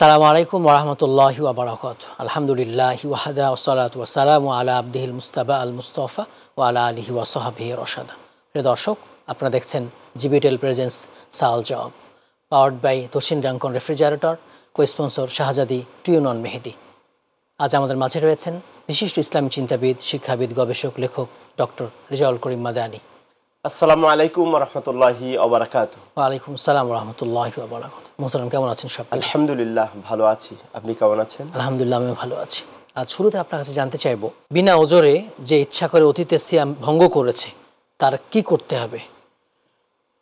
আসসালামু আলাইকুম ওরহমতুল্লাহি ওয়া বারাকাতুহু। আলহামদুলিল্লাহি ওয়াহদা ওয়াসসালাতু ওয়াসসালামু আলা আবদিহিল মুস্তাবা আল মুস্তাফা ওয়া আলা আলিহি ওয়া সাহবিহি রশাদা। প্রিয় দর্শক, আপনারা দেখছেন জিবিটেল প্রেজেন্স সাওয়াল জবাব, পাওয়ার্ড বাই তোশিন রাঙ্কন রেফ্রিজারেটর, কো স্পন্সর শাহজাদি টুইনন মেহেদি। আজ আমাদের মাঝে রয়েছেন বিশিষ্ট ইসলামী চিন্তাবিদ, শিক্ষাবিদ, গবেষক, লেখক ডক্টর রেজাউল করিম মাদানী। আসসালামু আলাইকুম রহমতুল্লাহি ওয়াবারাকাতুহু। ওয়ালাইকুম আসসালাম রহমতুল্লাহি ওয়া বারাকাতুহু। মোহতারাম, কেমন আছেন সব? আলহামদুলিল্লাহ, ভালো আছি। আপনি কেমন আছেন? আলহামদুলিল্লাহ, আমি ভালো আছি। আজ শুরুতে আপনার কাছে জানতে চাইব, বিনা ওজরে যে ইচ্ছা করে অতীতে সিয়াম ভঙ্গ করেছে তার কি করতে হবে?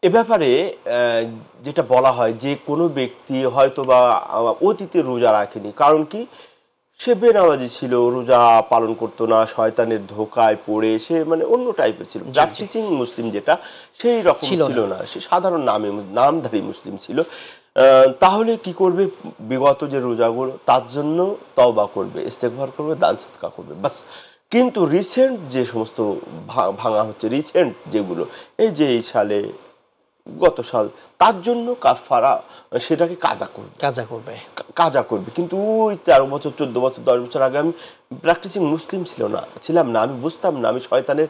এ ব্যাপারে যেটা বলা হয় যে কোনো ব্যক্তি হয়তো বা অতীতে রোজা রাখেনি, কারণ কি সে বেনামাজি ছিল, রোজা পালন করতো না, শয়তানের ধোকায় পড়ে সে মানে অন্য টাইপের ছিল, প্র্যাকটিসিং মুসলিম যেটা সেই রকম ছিল না, সে সাধারণ নামধারী মুসলিম ছিল। তাহলে কি করবে? বিগত যে রোজাগুলো তার জন্য তওবা করবে, ইস্তেগফার করবে, দান সদকা করবে, বাস। কিন্তু রিসেন্ট যে সমস্ত ভাঙা হচ্ছে, রিসেন্ট যেগুলো এই যে এই সালে, গত সাল, তার জন্য কাফারা সেটাকে কাজা করবে। কিন্তু ওই 13 বছর, 14 বছর, 10 বছর আগে আমি প্র্যাকটিসিং মুসলিম ছিলাম না, আমি বুঝতাম না, আমি শয়তানের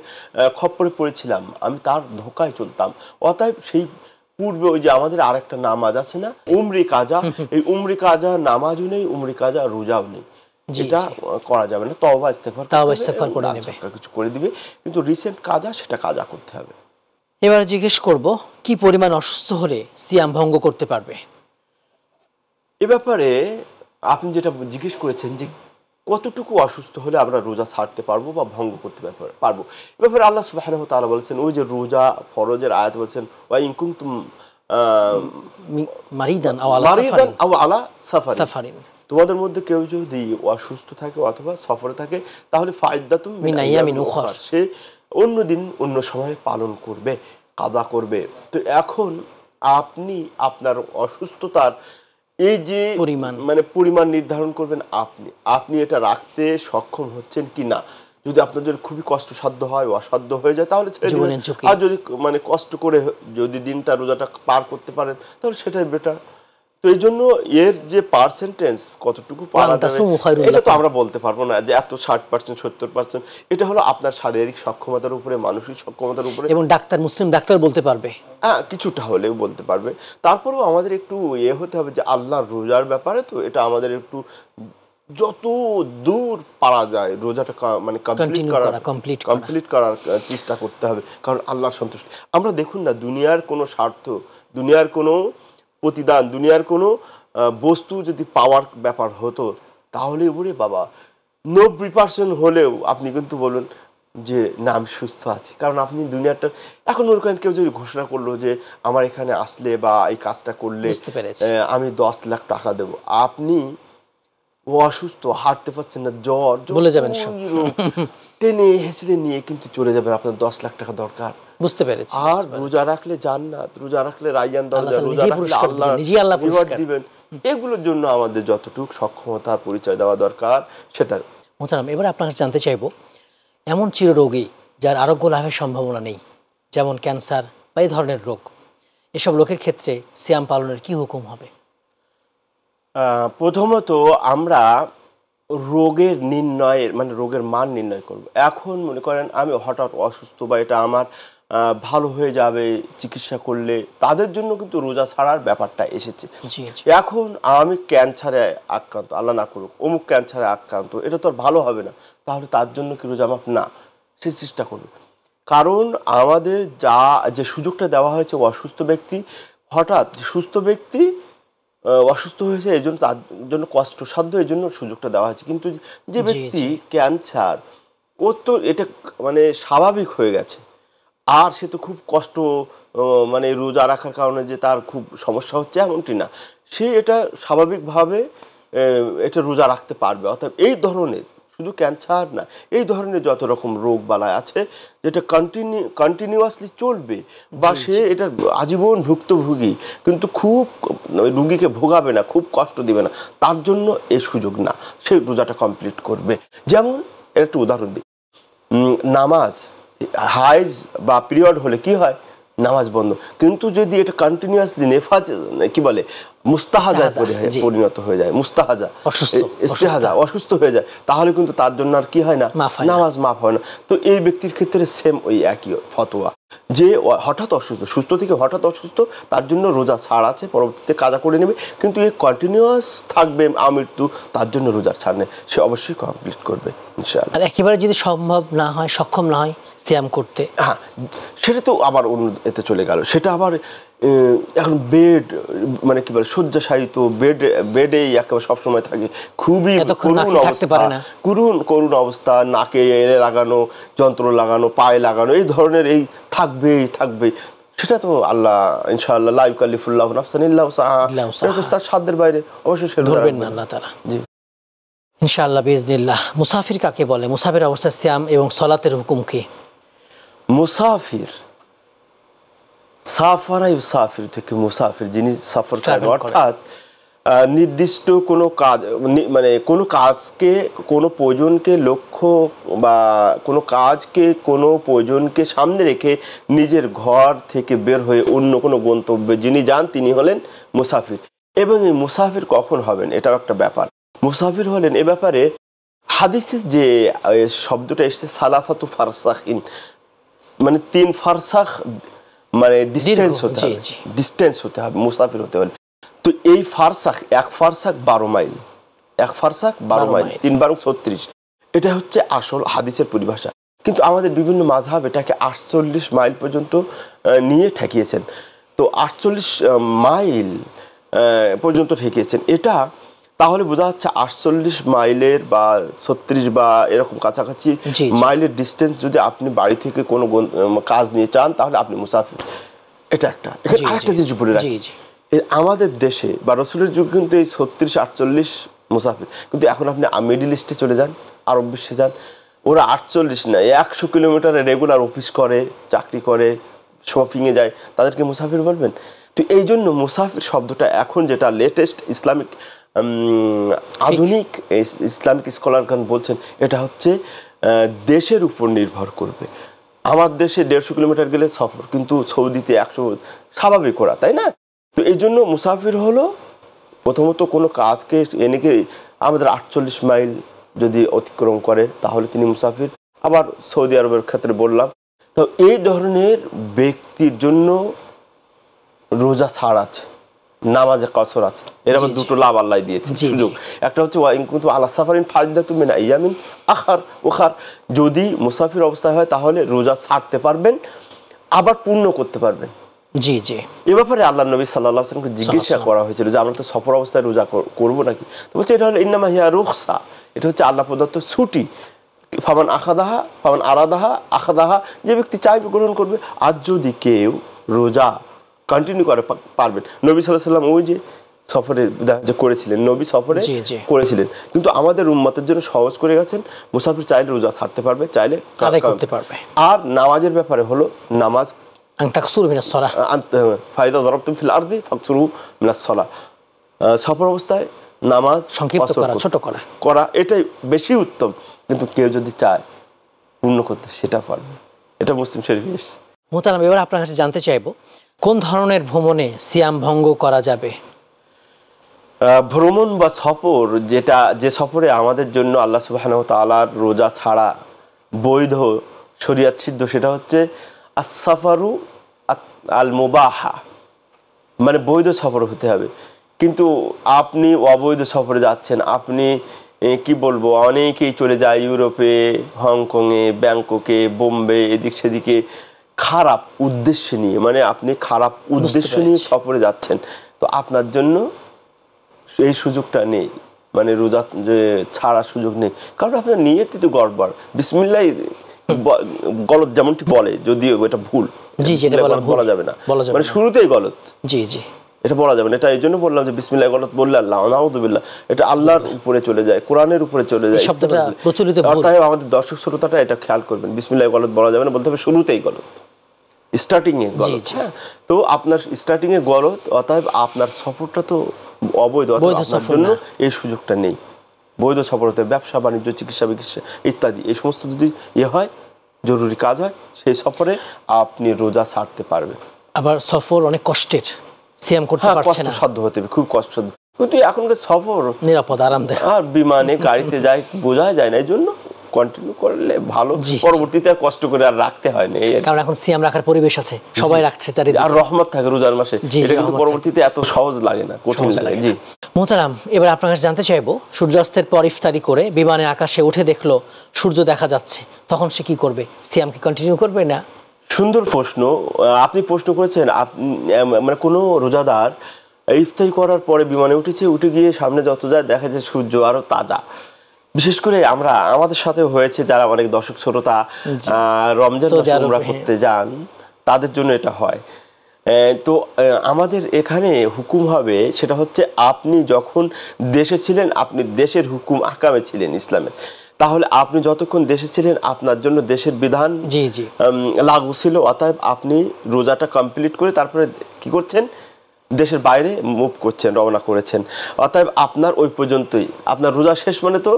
খপ্পরে পড়েছিলাম, আমি তার ধোকায় চলতাম। অতএব সেই পূর্বে ওই যে আমাদের আরেকটা নামাজ আছে না, উমরি কাজা, এই উমরি কাজা নামাজও নেই, উমরি কাজা রোজাও নেই, এটা করা যাবে না। তওবা ইস্তেগফার করে নেবে, কিছু করে দিবে, কিন্তু রিসেন্ট কাজা সেটা কাজা করতে হবে। এবার জিজ্ঞেস করব, কি পরিমাণ অসুস্থ হলে সিয়াম ভঙ্গ করতে পারবে? এ ব্যাপারে আপনি যেটা জিজ্ঞেস করেছেন যে কতটুকু অসুস্থ হলে আমরা রোজা ছাড়তে পারবো বা ভঙ্গ করতে পারবো, এ ব্যাপারে আল্লাহ সুবহানাহু ওয়া তাআলা বলেছেন, ওই যে রোজা ফরজের আয়াত বলেছেন, ওয়া ইন কুনতুম মারিদান আও আলা সাফারিন, তোমাদের মধ্যে কেউ যদি অসুস্থ থাকে অথবা সফরে থাকে তাহলে ফাইদ্দাতুম মিন আইয়ামিন উখর, সে অন্য দিন অন্য সময় পালন করবে, কাদা করবে। তো এখন আপনি আপনার অসুস্থতার এই যে পরিমাণ নির্ধারণ করবেন, আপনি এটা রাখতে সক্ষম হচ্ছেন কি না। যদি আপনাদের খুবই কষ্টসাধ্য হয়, অসাধ্য হয়ে যায়, তাহলে ছেড়ে দিবেন। আর যদি কষ্ট করে যদি দিনটা রোজাটা পার করতে পারেন তাহলে সেটাই বেটার। তো এই জন্য এর যে পার্সেন্টেজ কতটুকু পারা যাবে এটা তো আমরা বলতে পারবো না যে এত 60%, 70%। এটা হলো আপনার শারীরিক সক্ষমতার উপরে, মানসিক সক্ষমতার উপরে, এবং মুসলিম ডাক্তার বলতে পারবে, হ্যাঁ কিছুটা হলেও বলতে পারবে। তারপরেও আমাদের একটু হতে হবে যে আল্লাহর রোজার ব্যাপারে তো এটা আমাদের একটু যত দূর পারা যায় রোজাটা কমপ্লিট করার চেষ্টা করতে হবে, কারণ আল্লাহর সন্তুষ্টি। আমরা দেখুন না, দুনিয়ার কোনো স্বার্থ, দুনিয়ার কোনো প্রতিদান, দুনিয়ার কোনো বস্তু যদি পাওয়ার ব্যাপার হতো তাহলে ওরে বাবা 90% হলেও আপনি কিন্তু বলুন যে না আমি সুস্থ আছি, কারণ আপনি দুনিয়াটা এখন মনে করেন কেউ যদি ঘোষণা করলো যে আমার এখানে আসলে বা এই কাজটা করলে আমি 10 লাখ টাকা দেব, আপনি অসুস্থ, হাঁটতে পারছেন না, জ্বর, বলে যাবেন, টেনে হেসড়ে নিয়ে কিন্তু চলে যাবেন, আপনার 10 লাখ টাকা দরকার, বুঝতে পেরেছি। আর রোজা রাখলে জান্নাত, রোজা রাখলে রায়য়ান দরজা, রোজা রাখলে আল্লাহ রিওয়ার্ড দিবেন। এগুলোর জন্য আমাদের যতটুকু সক্ষমতার পরিচয় দেওয়া দরকার সেটা। মোহতারাম, এবার আপনার কাছে জানতে চাইব, এমন চিররোগী যার আরোগ্য লাভের সম্ভাবনা নেই, যেমন ক্যান্সার বা এই ধরনের রোগ, এসব লোকের ক্ষেত্রে সিয়াম পালনের কি হুকুম হবে? প্রথমত আমরা রোগের নির্ণয়ের রোগের মান নির্ণয় করব। এখন মনে করেন আমি হঠাৎ অসুস্থ বা এটা আমার ভালো হয়ে যাবে চিকিৎসা করলে, তাদের জন্য কিন্তু রোজা ছাড়ার ব্যাপারটা এসেছে। এখন আমি ক্যান্সারে আক্রান্ত, আল্লাহ না করুক, অমুক ক্যান্সারে আক্রান্ত, এটা তো আর ভালো হবে না, তাহলে তার জন্য কি রোজা মাফ? না, সে চেষ্টা করবে। কারণ আমাদের যে সুযোগটা দেওয়া হয়েছে, অসুস্থ ব্যক্তি হঠাৎ, সুস্থ ব্যক্তি অসুস্থ হয়েছে এই জন্য তার জন্য কষ্টসাধ্য, এই জন্য সুযোগটা দেওয়া হয়েছে। কিন্তু যে ব্যক্তি ক্যান্সার, ওর তো এটা স্বাভাবিক হয়ে গেছে, আর সে তো খুব কষ্ট রোজা রাখার কারণে যে তার খুব সমস্যা হচ্ছে এমনটি না, সে এটা স্বাভাবিকভাবে এটা রোজা রাখতে পারবে। অর্থাৎ এই ধরনের, শুধু ক্যান্সার না, এই ধরনের যত রকম রোগ বালাই আছে যেটা কন্টিনিউয়াসলি চলবে বা সে এটা আজীবন ভুক্তভোগী, কিন্তু খুব রুগীকে ভোগাবে না, খুব কষ্ট দিবে না, তার জন্য এই সুযোগ না, সে রোজাটা কমপ্লিট করবে। যেমন এর একটা উদাহরণ দিই, নামাজ হাইজ বা পিরিয়ড হলে কি হয়, নামাজ বন্ধ। কিন্তু যদি এটা কন্টিনিউয়াসলি নেফাজ কি বলে মুস্তাহাজায় জি। পরিণত হয়ে যায়, মুস্তাহাজা, অসুস্থ, ইস্তেহাজা, অসুস্থ হয়ে যায়, তাহলে কিন্তু তার জন্য আর কি হয় না, মাফ হয় না। নামাজ মাফ হয় না। তো এই ব্যক্তির ক্ষেত্রে সেম ওই একই ফতোয়া, যে হঠাৎ অসুস্থ, সুস্থ থেকে হঠাৎ অসুস্থ, তার জন্য রোজা ছাড় আছে, পরবর্তীতে কাজা করে নেবে। কিন্তু এই কন্টিনিউয়াস থাকবে আমৃত্যু, তার জন্য রোজার ছাড় নেই, সে অবশ্যই কমপ্লিট করবে ইনশাআল্লাহ। আর একেবারে যদি সম্ভব না হয়, সক্ষম না হয় সিয়াম করতে, হ্যাঁ, সেটা তো আবার অন্য এতে চলে গেল। সেটা আবার এখন মানে কি বলে, শয্যাশায়িত বেডেই একেবারে সবসময় থাকে, খুবই করুণ অবস্থা, করুণ অবস্থা, নাকে এড়ে লাগানো, যন্ত্র লাগানো, পায়ে লাগানো, এই ধরনের এই থাকবেই। সেটা তো আল্লাহ ইনশাআল্লাহ লা ইউকাল্লিফুল্লাহু নাফসান ইল্লা উসআহা, এটা তো তার সাধ্যের বাইরে, অবশ্যই সেটা ধরবেন না আল্লাহ তাআলা। জি ইনশাআল্লাহ বিইজনিল্লাহ। মুসাফির কাকে বলে? মুসাফির অবস্থায় সিয়াম এবং সালাতের হুকুম কি? মুসাফির, সাফারা ইউসাফির থেকে মুসাফির, যিনি সফর করেন, অর্থাৎ নির্দিষ্ট কোনো কাজ, মানে কোনো কাজকে, কোনো প্রয়োজনকে লক্ষ্য বা কোনো কাজকে, কোনো প্রয়োজনকে সামনে রেখে নিজের ঘর থেকে বের হয়ে অন্য কোনো গন্তব্যে যিনি যান, তিনি হলেন মুসাফির। এবং এই মুসাফির কখন হবেন, এটাও একটা ব্যাপার। মুসাফির হলেন, এ ব্যাপারে হাদিসে যে শব্দটা এসেছে সালাসাতু ফারসাখিন, মানে 3 ফারসাখ, মানে ডিস্টেন্স হতে হবে মুসাফির হতে হলে। তো এই ফারসাখ, 1 ফারসাখ 12 মাইল, 1 ফারসাখ 12 মাইল, 3 × 36, এটা হচ্ছে আসল হাদিসের পরিভাষা। কিন্তু আমাদের বিভিন্ন মাযহাব এটাকে 48 মাইল পর্যন্ত নিয়ে ঠেকিয়েছেন। তো 48 মাইল পর্যন্ত ঠেকিয়েছেন। এটা তাহলে বোঝা যাচ্ছে 48 মাইলের বা 36 বা এরকম কাছাকাছি মাইলের ডিস্টেন্স যদি আপনি বাড়ি থেকে কোনো কাজ নিয়ে চান, তাহলে আপনি মুসাফির। এটা একটা। এখানে আরেকটা জিনিস বলে রাখি, আমাদের দেশে বা রসুলের যুগে কিন্তু এই 36-48 মুসাফির, কিন্তু এখন আপনি মিডল ইস্টে চলে যান, আরব বিশ্বে যান, ওরা 48 না, 100 কিলোমিটারে রেগুলার অফিস করে, চাকরি করে, শপিংয়ে যায়, তাদেরকে মুসাফির বলবেন? তো এই জন্য মুসাফির শব্দটা এখন যেটা লেটেস্ট ইসলামিক আধুনিক ইসলামিক স্কলারগণ বলছেন, এটা হচ্ছে দেশের উপর নির্ভর করবে। আমার দেশে 150 কিলোমিটার গেলে সফর, কিন্তু সৌদিতে 100, স্বাভাবিক ওরা, তাই না? তো এই জন্য মুসাফির হলো প্রথমত কোনো কাজকে এনেকে আমাদের 48 মাইল যদি অতিক্রম করে, তাহলে তিনি মুসাফির। আবার সৌদি আরবের ক্ষেত্রে বললাম। তো এই ধরনের ব্যক্তির জন্য রোজা ছাড় আছে, নামাজে কসর আছে। এর আবার দুটো লাভ আল্লাহ দিয়েছে, সুযোগ। একটা হচ্ছে ওয়া ইন কুনতুম আলা সাফারিন ফাইদাতুম মিন আইয়ামিন উখার, যদি মুসাফির অবস্থায় হয় তাহলে রোজা ছাড়তে পারবেন, আবার পূর্ণ করতে পারবেন। জি জি। এ ব্যাপারে আল্লাহর নবী সাল্লাল্লাহু আলাইহি ওয়াসাল্লামকে জিজ্ঞাসা করা হয়েছিল যে আমরা তো সফর অবস্থায় রোজা করব নাকি? তো বলছে এটা হলো ইন্নামা হিয়া রুখসা, এটা হচ্ছে আল্লাহ প্রদত্ত ছুটি। ফামান আখাদাহা ফামান আরাদাহা আখাদাহা, যে ব্যক্তি চাইবে গ্রহণ করবে। আর যদি কেউ রোজা কন্টিনিউ করে পারবেন, নবী সাল্লাল্লাহু আলাইহি ওয়াসাল্লাম ওই যে সফরে যে করেছিলেন, নবী সফরে করেছিলেন, কিন্তু আমাদের উম্মতের জন্য সহজ করে গেছেন। মুসাফির চাইলে রোজা ছাড়তে পারবে, চাইলে আদায় করতে পারবে। আর নামাজের ব্যাপারে হলো নামাজ ফায়দা দরবতুম ফিল আরদি ফাকসুরু মিনাস সালাহ, সফর অবস্থায় নামাজ সংক্ষিপ্ত করা, ছোট করা, এটাই বেশি উত্তম। কিন্তু কেউ যদি চায় পূর্ণ করতে, সেটা পারবে। এটা মুসলিম শরীফে এসেছে। মুহতারাম, এবার আপনার কাছে জানতে চাইবো, কোন ধরনের ভ্রমণে সিয়াম ভঙ্গ করা যাবে? ভ্রমণ বা সফর, যে সফরে আমাদের জন্য আল্লাহ সুবহানাহু ওয়া তাআলার রোজা ছাড়া বৈধ, শরীয়ত সিদ্ধ, সেটা হচ্ছে as-সাফারু আল-মুবাহা, মানে বৈধ সফর হতে হবে। কিন্তু আপনি অবৈধ সফরে যাচ্ছেন, আপনি কি বলবো, অনেকেই চলে যায় ইউরোপে, হংকংয়ে, ব্যাংককে, বোম্বে, এদিক সেদিকে খারাপ উদ্দেশ্য নিয়ে, মানে আপনি খারাপ উদ্দেশ্য নিয়ে সফরে যাচ্ছেন। তো আপনার জন্য এই সুযোগটা নেই, মানে রোজা যে ছাড়ার সুযোগ নেই, কারণ আপনার নিয়তই তো গড়বড়। বিসমিল্লাহ গলত যেমনটি বলে, যদিও এটা ভুল, বলা যাবে না, মানে শুরুতেই গলত, জি জি, এটা বলা যাবে না। এটা এই জন্য বললাম যে বিসমিল্লাহ গলত বললে আল্লাহ নাউযুবিল্লাহ, এটা আল্লাহর উপরে চলে যায়, কোরআনের উপরে চলে যায়, শব্দটা প্রচলিত। অর্থাৎ আমাদের দর্শক শ্রোতাটা এটা খেয়াল করবেন, বিসমিল্লাহ গলত বলা যাবে না, বলতে হবে শুরুতেই গলত, স্টার্টিং এ গলত। হ্যাঁ, তো আপনার স্টার্টিং এ গলত, অতএব আপনার সফরটা তো অবৈধ, আপনার জন্য এই সুযোগটা নেই। বৈধ সফর হতে ব্যবসা বাণিজ্য, চিকিৎসা বিকিৎসা ইত্যাদি, এই সমস্ত যদি হয়, জরুরি কাজ হয়, সেই সফরে আপনি রোজা ছাড়তে পারবেন। আবার সফর অনেক কষ্টের, সিয়াম করতে হ্যাঁ, পারছে না, কষ্টসাধ্য হতে হবে, খুব কষ্টসাধ্য। কিন্তু এখনকার সফর নিরাপদ আরামদায়ক। আর বিমানে গাড়িতে যায়, বোঝা যায় না, এই জন্য কন্টিনিউ করলে ভালো, জি, পরবর্তীতে আর কষ্ট করে আর রাখতে হয় না। এই আর কি। কারণ এখন সিয়াম রাখার পরিবেশ আছে, সবাই রাখছে চারিদিকে। আর রহমত থাকে রোজার মাসে, জি, এটা কিন্তু রহমত পরবর্তীতে এত সহজ লাগে না, কঠিন সহজ লাগে। লাগে জি, মোহতারাম, এবার আপনার কাছে জানতে চাইবো, সূর্যাস্তের পর ইফতারি করে বিমানে আকাশে উঠে দেখলো সূর্য দেখা যাচ্ছে, তখন সে কি করবে? সিয়াম কি কন্টিনিউ করবে না? সুন্দর প্রশ্ন আপনি প্রশ্ন করেছেন। মানে কোনো রোজাদার ইফতারি করার পরে বিমানে উঠেছে, উঠে গিয়ে সামনে যত যায় দেখা যায় সূর্য আরো তাজা। বিশেষ করে আমাদের সাথে হয়েছে, যারা অনেক দর্শক শ্রোতা রমজান মাসে উমরা করতে যান, তাদের জন্য এটা হয়। তো আমাদের এখানে হুকুম হবে, সেটা হচ্ছে আপনি যখন দেশে ছিলেন, আপনি দেশের হুকুম আকামে ছিলেন ইসলামের, তাহলে আপনি যতক্ষণ দেশে ছিলেন আপনার জন্য দেশের বিধান জি জি লাগু ছিল। অতএব আপনি রোজাটা কমপ্লিট করে তারপরে কি করছেন, দেশের বাইরে মুভ করছেন, রওনা করেছেন। অতএব আপনার ওই পর্যন্তই, আপনার রোজা শেষ মানে তো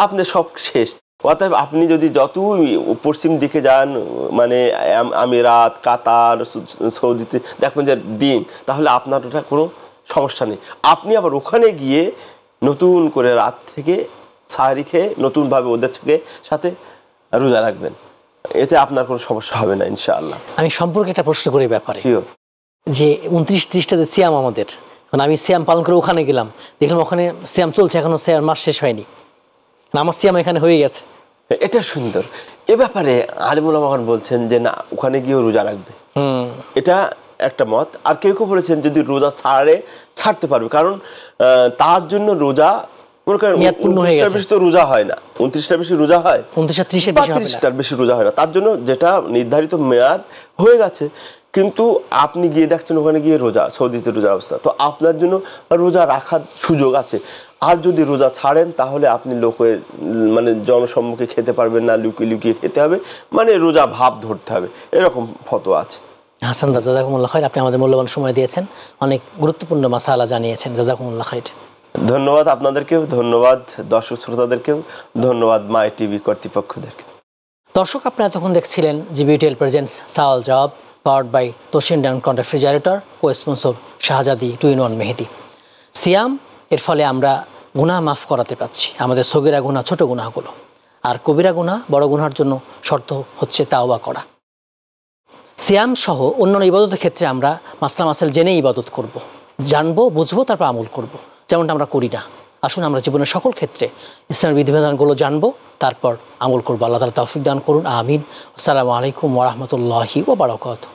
আপনি সব শেষ। অতএব আপনি যদি যতই পশ্চিম দিকে যান, মানে আমিরাত, কাতার, সৌদিতে দেখবেন যে দিন, তাহলে আপনার ওটা কোনো সমস্যা নেই। আপনি আবার ওখানে গিয়ে নতুন করে রাত থেকে সাহারি খেয়ে নতুনভাবে ওদের থেকে সাথে রোজা রাখবেন, এতে আপনার কোনো সমস্যা হবে না ইনশাআল্লাহ। আমি সম্পর্কে একটা প্রশ্ন করি ব্যাপারে, যে 29-30টা যে সিয়াম আমাদের, কারণ আমি সিয়াম পালন করে ওখানে গেলাম, দেখলাম ওখানে সিয়াম চলছে, এখনো সিয়াম মাস শেষ হয়নি, আমার সিয়াম এখানে হয়ে গেছে। এটা সুন্দর। এ ব্যাপারে আলিমুল আমাগণ বলছেন যে না, ওখানে গিয়েও রোজা রাখবে, এটা একটা মত। আর কেউ কেউ বলেছেন যদি রোজা ছাড়তে পারবে, কারণ তার জন্য রোজা মনে করেন 29টার বেশি তো রোজা হয় না, 29টার বেশি রোজা হয়, 29-30টার বেশি রোজা হয় না, তার জন্য যেটা নির্ধারিত মেয়াদ হয়ে গেছে। কিন্তু আপনি গিয়ে দেখছেন ওখানে গিয়ে রোজা, সৌদিতে রোজার অবস্থা, তো আপনার জন্য রোজা রাখার সুযোগ আছে। আর যদি রোজা ছাড়েন তাহলে আপনি মানে জনসম্মুখে খেতে পারবেন না, লুকিয়ে লুকিয়ে খেতে হবে, মানে রোজা ভাব ধরতে হবে, এরকম ফতোয়া আছে। হাসান দা, জাযাকুমুল্লাহ খাইর, আপনি আমাদের মূল্যবান সময় দিয়েছেন, অনেক গুরুত্বপূর্ণ মাসালা জানিয়েছেন, জাযাকুমুল্লাহ খাইর। ধন্যবাদ আপনাদেরকেও, ধন্যবাদ দর্শক শ্রোতাদেরকেও, ধন্যবাদ মাই টিভি কর্তৃপক্ষদেরকে। দর্শক, আপনারা তখন দেখছিলেন জিবিটিএল প্রেজেন্টস সওয়াল জবাব, পাওয়ার্ড বাই তোশিন ডাউন refrigerator, cosponsor Shahzadi 2-in-1 মেহেদি। সিয়াম এর ফলে আমরা গুনাহ মাফ করাতে পারছি, আমাদের সগীরা গুনাহ, ছোট গুনাহগুলো, আর কবিরা গুনাহ, বড় গুনার জন্য শর্ত হচ্ছে তাওবা করা। সিয়াম সহ অন্যান্য ইবাদতের ক্ষেত্রে আমরা মাসলা মাসাইল জেনে ইবাদত করব, জানবো, বুঝবো, তারপর আমল করব, যেমনটা আমরা করি না। আসুন আমরা জীবনের সকল ক্ষেত্রে ইসলামের বিধিবিধানগুলো জানবো, তারপর আমল করবো। আল্লাহ তাআলা তৌফিক দান করুন, আমিন। আসসালামু আলাইকুম ওয়া রাহমাতুল্লাহি ওয়া বারাকাতুহু।